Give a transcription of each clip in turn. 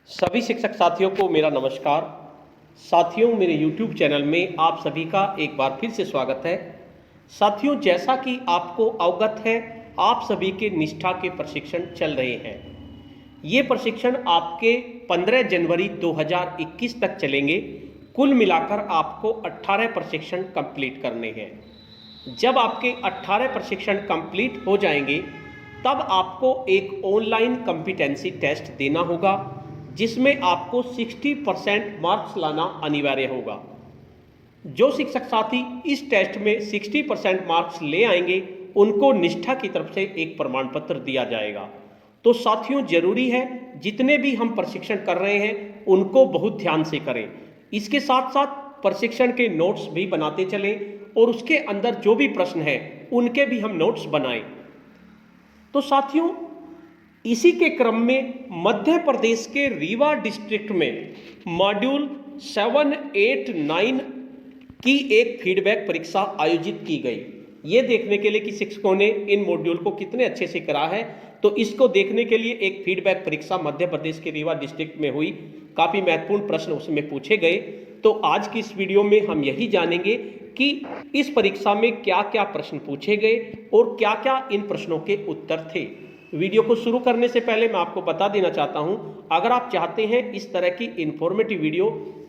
सभी शिक्षक साथियों को मेरा नमस्कार। साथियों, मेरे YouTube चैनल में आप सभी का एक बार फिर से स्वागत है। साथियों, जैसा कि आपको अवगत है, आप सभी के निष्ठा के प्रशिक्षण चल रहे हैं। ये प्रशिक्षण आपके 15 जनवरी 2021 तक चलेंगे। कुल मिलाकर आपको 18 प्रशिक्षण कंप्लीट करने हैं। जब आपके 18 प्रशिक्षण कंप्लीट हो जाएंगे, तब आपको एक ऑनलाइन कॉम्पिटेंसी टेस्ट देना होगा, जिसमें आपको 60% मार्क्स लाना अनिवार्य होगा। जो शिक्षक साथी इस टेस्ट में 60% मार्क्स ले आएंगे, उनको निष्ठा की तरफ से एक प्रमाण पत्र दिया जाएगा। तो साथियों, जरूरी है जितने भी हम प्रशिक्षण कर रहे हैं उनको बहुत ध्यान से करें। इसके साथ साथ प्रशिक्षण के नोट्स भी बनाते चलें और उसके अंदर जो भी प्रश्न है उनके भी हम नोट्स बनाएं। तो साथियों, इसी के क्रम में मध्य प्रदेश के रीवा डिस्ट्रिक्ट में मॉड्यूल 7, 8, 9 की एक फीडबैक परीक्षा आयोजित की गई। ये देखने के लिए कि शिक्षकों ने इन मॉड्यूल को कितने अच्छे से करा है, तो इसको देखने के लिए एक फीडबैक परीक्षा मध्य प्रदेश के रीवा डिस्ट्रिक्ट में हुई। काफ़ी महत्वपूर्ण प्रश्न उसमें पूछे गए। तो आज की इस वीडियो में हम यही जानेंगे कि इस परीक्षा में क्या क्या प्रश्न पूछे गए और क्या क्या इन प्रश्नों के उत्तर थे। वीडियो को शुरू करने से पहले मैं आपको बता देना चाहता हूं, अगर आप चाहते हैं इस तरह की इन्फॉर्मेटिव वीडियो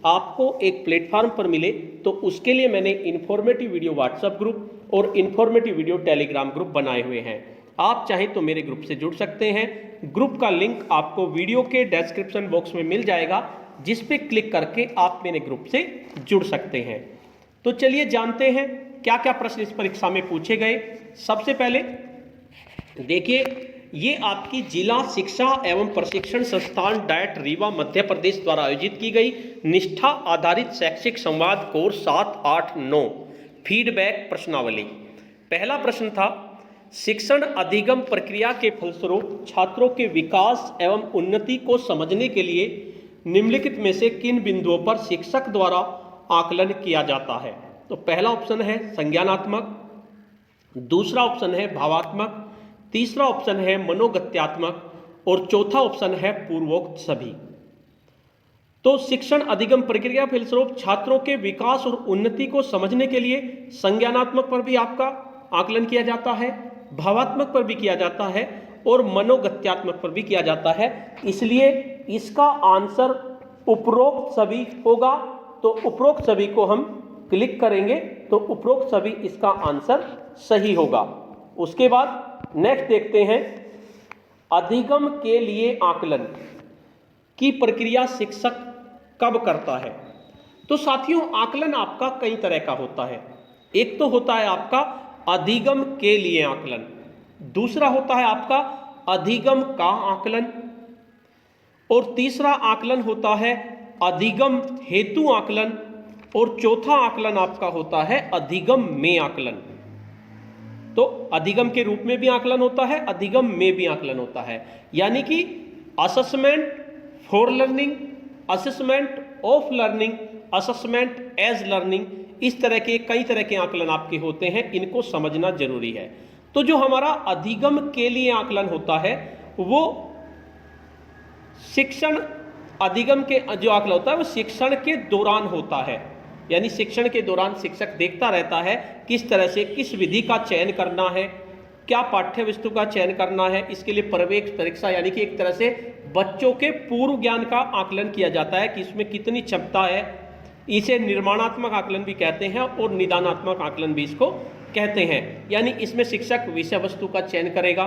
आपको एक प्लेटफॉर्म पर मिले, तो उसके लिए मैंने इन्फॉर्मेटिव वीडियो व्हाट्सएप ग्रुप और इन्फॉर्मेटिव वीडियो टेलीग्राम ग्रुप बनाए हुए हैं। आप चाहें तो मेरे ग्रुप से जुड़ सकते हैं। ग्रुप का लिंक आपको वीडियो के डिस्क्रिप्शन बॉक्स में मिल जाएगा, जिस पे क्लिक करके आप मेरे ग्रुप से जुड़ सकते हैं। तो चलिए जानते हैं क्या क्या प्रश्न इस परीक्षा में पूछे गए। सबसे पहले देखिए, ये आपकी जिला शिक्षा एवं प्रशिक्षण संस्थान डाइट रीवा मध्य प्रदेश द्वारा आयोजित की गई निष्ठा आधारित शैक्षिक संवाद कोर्स 7, 8, 9 फीडबैक प्रश्नावली। पहला प्रश्न था, शिक्षण अधिगम प्रक्रिया के फलस्वरूप छात्रों के विकास एवं उन्नति को समझने के लिए निम्नलिखित में से किन बिंदुओं पर शिक्षक द्वारा आकलन किया जाता है। तो पहला ऑप्शन है संज्ञानात्मक, दूसरा ऑप्शन है भावात्मक, तीसरा ऑप्शन है मनोगत्यात्मक और चौथा ऑप्शन है पूर्वोक्त सभी। तो शिक्षण अधिगम प्रक्रिया फलस्वरूप छात्रों के विकास और उन्नति को समझने के लिए संज्ञानात्मक पर भी आपका आकलन किया जाता है, भावात्मक पर भी किया जाता है और मनोगत्यात्मक पर भी किया जाता है। इसलिए इसका आंसर उपरोक्त सभी होगा। तो उपरोक्त सभी को हम क्लिक करेंगे तो उपरोक्त सभी इसका आंसर सही होगा। उसके बाद नेक्स्ट देखते हैं, अधिगम के लिए आकलन की प्रक्रिया शिक्षक कब करता है। तो साथियों, आकलन आपका कई तरह का होता है। एक तो होता है आपका अधिगम के लिए आकलन, दूसरा होता है आपका अधिगम का आकलन और तीसरा आकलन होता है अधिगम हेतु आकलन और चौथा आकलन आपका होता है अधिगम में आकलन। तो अधिगम के रूप में भी आकलन होता है, अधिगम में भी आकलन होता है, यानी कि assessment for learning, assessment of learning, assessment as learning, इस तरह के कई तरह के आकलन आपके होते हैं। इनको समझना जरूरी है। तो जो हमारा अधिगम के लिए आकलन होता है, वो शिक्षण अधिगम के जो आकलन होता है वो शिक्षण के दौरान होता है, यानी शिक्षण के दौरान शिक्षक देखता रहता है किस तरह से किस विधि का चयन करना है, क्या पाठ्य वस्तु का चयन करना है। इसके लिए प्रवेश परीक्षा यानी कि एक तरह से बच्चों के पूर्व ज्ञान का आकलन किया जाता है कि इसमें कितनी क्षमता है। इसे निर्माणात्मक आकलन भी कहते हैं और निदानात्मक आकलन भी इसको कहते हैं। यानी इसमें शिक्षक विषय वस्तु का चयन करेगा,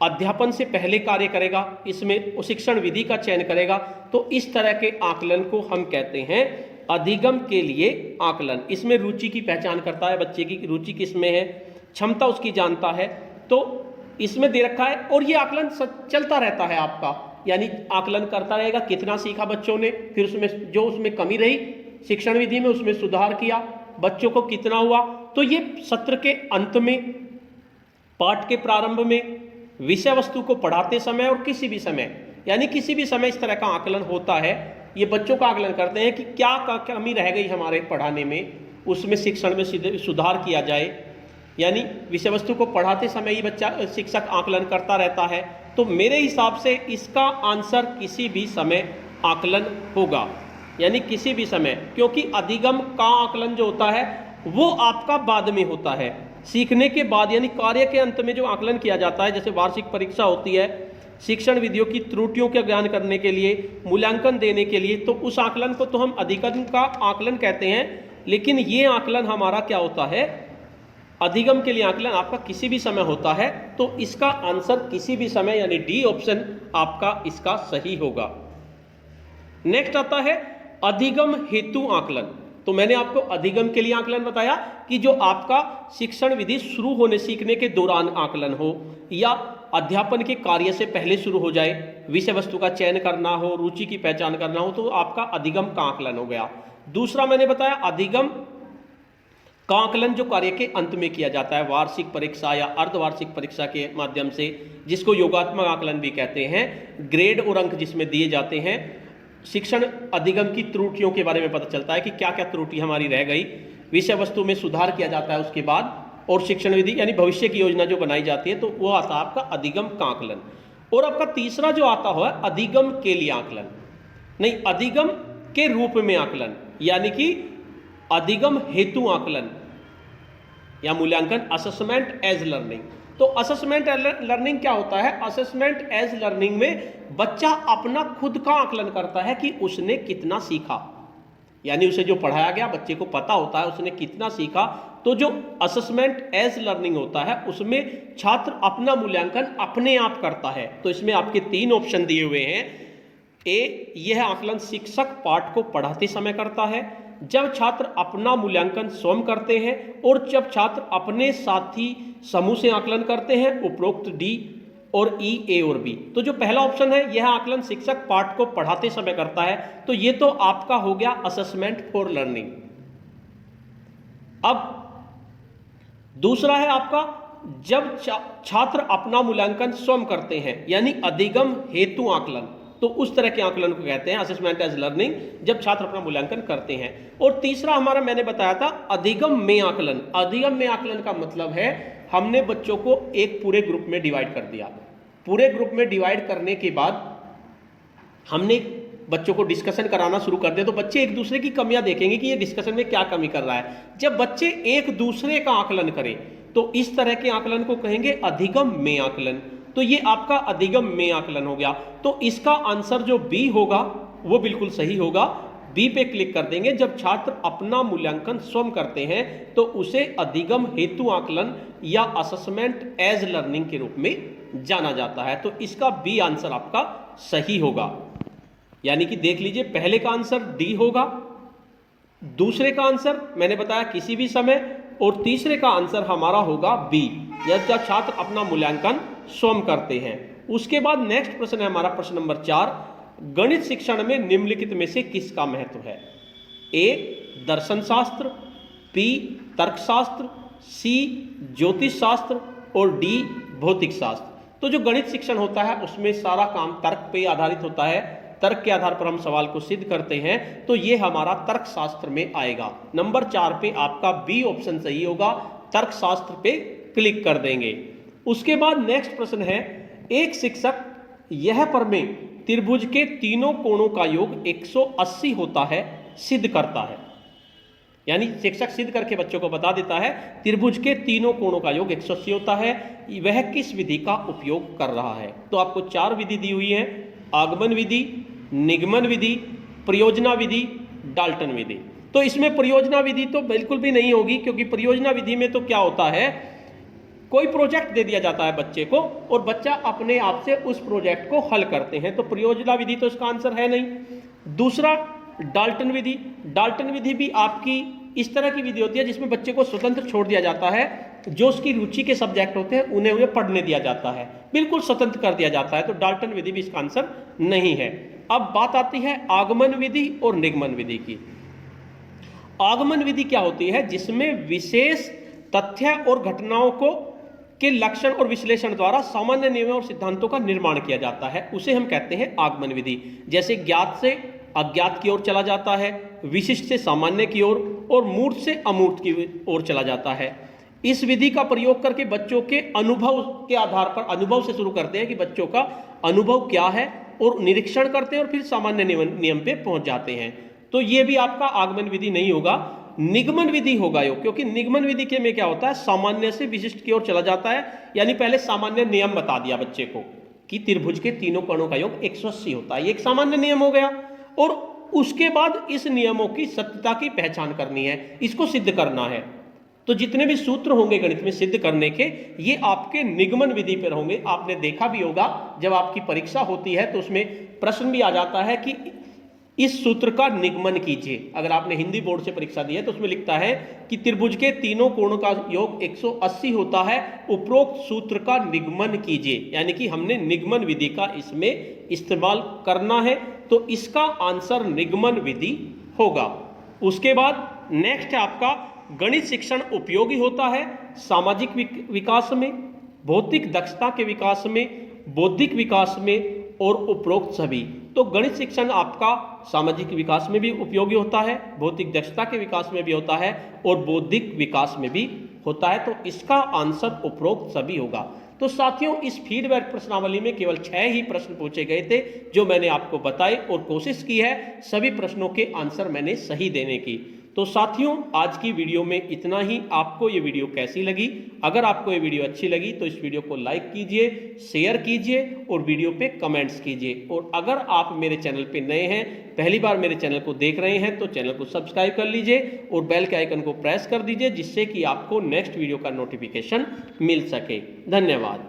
अध्यापन से पहले कार्य करेगा, इसमें शिक्षण विधि का चयन करेगा। तो इस तरह के आकलन को हम कहते हैं अधिगम के लिए आकलन। इसमें रुचि की पहचान करता है, बच्चे की रुचि किस में है, क्षमता उसकी जानता है, तो इसमें दे रखा है। और ये आकलन चलता रहता है आपका, यानी आकलन करता रहेगा कितना सीखा बच्चों ने, फिर उसमें जो उसमें कमी रही शिक्षण विधि में उसमें सुधार किया, बच्चों को कितना हुआ। तो ये सत्र के अंत में, पाठ के प्रारंभ में, विषय वस्तु को पढ़ाते समय और किसी भी समय, यानी किसी भी समय इस तरह का आकलन होता है। ये बच्चों का आकलन करते हैं कि क्या कमी रह गई हमारे पढ़ाने में, उसमें शिक्षण में सुधार किया जाए। यानी विषय वस्तु को पढ़ाते समय ही बच्चा शिक्षक आकलन करता रहता है। तो मेरे हिसाब से इसका आंसर किसी भी समय आकलन होगा, यानी किसी भी समय, क्योंकि अधिगम का आकलन जो होता है वो आपका बाद में होता है, सीखने के बाद, यानी कार्य के अंत में जो आकलन किया जाता है। जैसे वार्षिक परीक्षा होती है शिक्षण विधियों की त्रुटियों का ज्ञान करने के लिए, मूल्यांकन देने के लिए, तो उस आकलन को तो हम अधिगम का आकलन कहते हैं। लेकिन ये आकलन हमारा क्या होता है, अधिगम के लिए आकलन आपका किसी भी समय होता है। तो इसका आंसर किसी भी समय, यानी डी ऑप्शन आपका इसका सही होगा। नेक्स्ट आता है अधिगम हेतु आकलन। तो मैंने आपको अधिगम के लिए आकलन बताया कि जो आपका शिक्षण विधि शुरू होने, सीखने के दौरान आकलन हो, या अध्यापन के कार्य से पहले शुरू हो जाए, विषय वस्तु का चयन करना हो, रुचि की पहचान करना हो, तो आपका अधिगम का आकलन हो गया। दूसरा मैंने बताया अधिगम का आकलन जो कार्य के अंत में किया जाता है, वार्षिक परीक्षा या अर्धवार्षिक परीक्षा के माध्यम से, जिसको योगात्मक आकलन भी कहते हैं, ग्रेड और अंक जिसमें दिए जाते हैं। शिक्षण अधिगम की त्रुटियों के बारे में पता चलता है कि क्या क्या त्रुटि हमारी रह गई, विषय वस्तु में सुधार किया जाता है उसके बाद, और शिक्षण विधि यानी भविष्य की योजना जो बनाई जाती है, तो वो आता है आपका अधिगम का आकलन। और आपका तीसरा जो आता हुआ है अधिगम के लिए आकलन, नहीं, अधिगम के रूप में आकलन, यानी कि अधिगम हेतु आकलन या मूल्यांकन, असेसमेंट एज लर्निंग। तो असेसमेंट लर्निंग क्या होता है, असेसमेंट एज लर्निंग में बच्चा अपना खुद का आकलन करता है कि उसने कितना सीखा, यानी उसे जो पढ़ाया गया बच्चे को पता होता है उसने कितना सीखा। तो जो असेसमेंट एज लर्निंग होता है उसमें छात्र अपना मूल्यांकन अपने आप करता है। तो इसमें आपके 3 ऑप्शन दिए हुए हैं। ए, यह आकलन शिक्षक पाठ को पढ़ाते समय करता है, जब छात्र अपना मूल्यांकन स्वयं करते हैं, और जब छात्र अपने साथी समूह से आकलन करते हैं, उपरोक्त डी और ई, ए और बी। तो जो पहला ऑप्शन है यह आकलन शिक्षक पाठ को पढ़ाते समय करता है, तो ये तो आपका हो गया असेसमेंट फॉर लर्निंग। अब दूसरा है आपका जब छात्र अपना मूल्यांकन स्वयं करते हैं, यानी अधिगम हेतु आकलन। तो उस तरह के आकलन को कहते हैं असेसमेंट एज लर्निंग, जब छात्र अपना मूल्यांकन करते हैं। और तीसरा हमारा मैंने बताया था अधिगम में आकलन। अधिगम में आकलन का मतलब है हमने बच्चों को एक पूरे ग्रुप में डिवाइड कर दिया, पूरे ग्रुप में डिवाइड करने के बाद हमने बच्चों को डिस्कशन कराना शुरू कर दिया, तो बच्चे एक दूसरे की कमियां देखेंगे कि ये डिस्कशन में क्या कमी कर रहा है। जब बच्चे एक दूसरे का आकलन करें तो इस तरह के आकलन को कहेंगे अधिगम में आकलन। तो ये आपका अधिगम में आकलन हो गया। तो इसका आंसर जो बी होगा वो बिल्कुल सही होगा। बी पे क्लिक कर देंगे, जब छात्र अपना मूल्यांकन स्वयं करते हैं तो उसे अधिगम हेतु आकलन या असेसमेंट एज लर्निंग के रूप में जाना जाता है। तो इसका बी आंसर आपका सही होगा। यानी कि देख लीजिए, पहले का आंसर डी होगा, दूसरे का आंसर मैंने बताया किसी भी समय, और तीसरे का आंसर हमारा होगा बी, जब छात्र अपना मूल्यांकन स्वयं करते हैं। उसके बाद नेक्स्ट प्रश्न है हमारा प्रश्न नंबर 4, गणित शिक्षण में निम्नलिखित में से किसका महत्व है? ए दर्शन शास्त्र, बी तर्कशास्त्र, सी ज्योतिष शास्त्र और डी भौतिक शास्त्र। तो जो गणित शिक्षण होता है उसमें सारा काम तर्क पे आधारित होता है, तर्क के आधार पर हम सवाल को सिद्ध करते हैं, तो ये हमारा तर्क शास्त्र में आएगा। नंबर 4 पे आपका बी ऑप्शन सही होगा, तर्क शास्त्र पे क्लिक कर देंगे। उसके बाद नेक्स्ट प्रश्न है, एक शिक्षक यह प्रमेय त्रिभुज के तीनों कोणों का योग 180 होता है सिद्ध करता है। यानी शिक्षक सिद्ध करके बच्चों को बता देता है त्रिभुज के तीनों कोणों का योग 180 होता है, वह किस विधि का उपयोग कर रहा है? तो आपको 4 विधि दी हुई है, आगमन विधि, निगमन विधि, प्रयोजना विधि, डाल्टन विधि। तो इसमें प्रयोजना विधि तो बिल्कुल भी नहीं होगी, क्योंकि प्रयोजना विधि में तो क्या होता है, कोई प्रोजेक्ट दे दिया जाता है बच्चे को और बच्चा अपने आप से उस प्रोजेक्ट को हल करते हैं, तो प्रयोजना विधि तो इसका आंसर है नहीं। दूसरा डाल्टन विधि, डाल्टन विधि भी आपकी इस तरह की विधि होती है जिसमें बच्चे को स्वतंत्र छोड़ दिया जाता है, जो उसकी रुचि के सब्जेक्ट होते हैं उन्हें पढ़ने दिया जाता है, बिल्कुल स्वतंत्र कर दिया जाता है। तो डाल्टन विधि भी इसका आंसर नहीं है। अब बात आती है आगमन विधि और निगमन विधि की। आगमन विधि क्या होती है, जिसमें विशेष तथ्य और घटनाओं को के लक्षण और विश्लेषण द्वारा सामान्य नियमों और सिद्धांतों का निर्माण किया जाता है, उसे हम कहते हैं आगमन विधि। जैसे ज्ञात से अज्ञात की ओर चला जाता है, विशिष्ट से सामान्य की ओर और मूर्त से अमूर्त की ओर चला जाता है। इस विधि का प्रयोग करके बच्चों के अनुभव के आधार पर, अनुभव से शुरू करते हैं कि बच्चों का अनुभव क्या है, और निरीक्षण करते हैं और फिर सामान्य नियम पे पहुंच जाते हैं। तो ये भी आपका आगमन विधि नहीं होगा, निगमन विधि होगा योग, क्योंकि निगमन विधि के में क्या होता है, सामान्य से विशिष्ट की ओर चला जाता है। यानी पहले सामान्य नियम बता दिया बच्चे को कि त्रिभुज के तीनों कोणों का योग 180 होता है, ये एक सामान्य नियम हो गया। और उसके बाद इस नियमों की सत्यता की पहचान करनी है, इसको सिद्ध करना है। तो जितने भी सूत्र होंगे गणित में सिद्ध करने के, ये आपके निगमन विधि पर होंगे। आपने देखा भी होगा जब आपकी परीक्षा होती है तो उसमें प्रश्न भी आ जाता है कि इस सूत्र का निगमन कीजिए। अगर आपने हिंदी बोर्ड से परीक्षा दी है तो उसमें लिखता है कि त्रिभुज के तीनों कोणों का योग 180 होता है, उपरोक्त सूत्र का निगमन कीजिए। यानी कि हमने निगमन विधि का इसमें इस्तेमाल करना है, तो इसका आंसर निगमन विधि होगा। उसके बाद नेक्स्ट है आपका, गणित शिक्षण उपयोगी होता है सामाजिक विकास में, भौतिक दक्षता के विकास में, बौद्धिक विकास में और उपरोक्त सभी। तो गणित शिक्षण आपका सामाजिक विकास में भी उपयोगी होता है, भौतिक दक्षता के विकास में भी होता है और बौद्धिक विकास में भी होता है। तो इसका आंसर उपरोक्त सभी होगा। तो साथियों, इस फीडबैक प्रश्नावली में केवल 6 ही प्रश्न पूछे गए थे जो मैंने आपको बताए, और कोशिश की है सभी प्रश्नों के आंसर मैंने सही देने की। तो साथियों, आज की वीडियो में इतना ही। आपको ये वीडियो कैसी लगी? अगर आपको ये वीडियो अच्छी लगी तो इस वीडियो को लाइक कीजिए, शेयर कीजिए और वीडियो पे कमेंट्स कीजिए। और अगर आप मेरे चैनल पे नए हैं, पहली बार मेरे चैनल को देख रहे हैं, तो चैनल को सब्सक्राइब कर लीजिए और बेल के आइकन को प्रेस कर दीजिए, जिससे कि आपको नेक्स्ट वीडियो का नोटिफिकेशन मिल सके। धन्यवाद।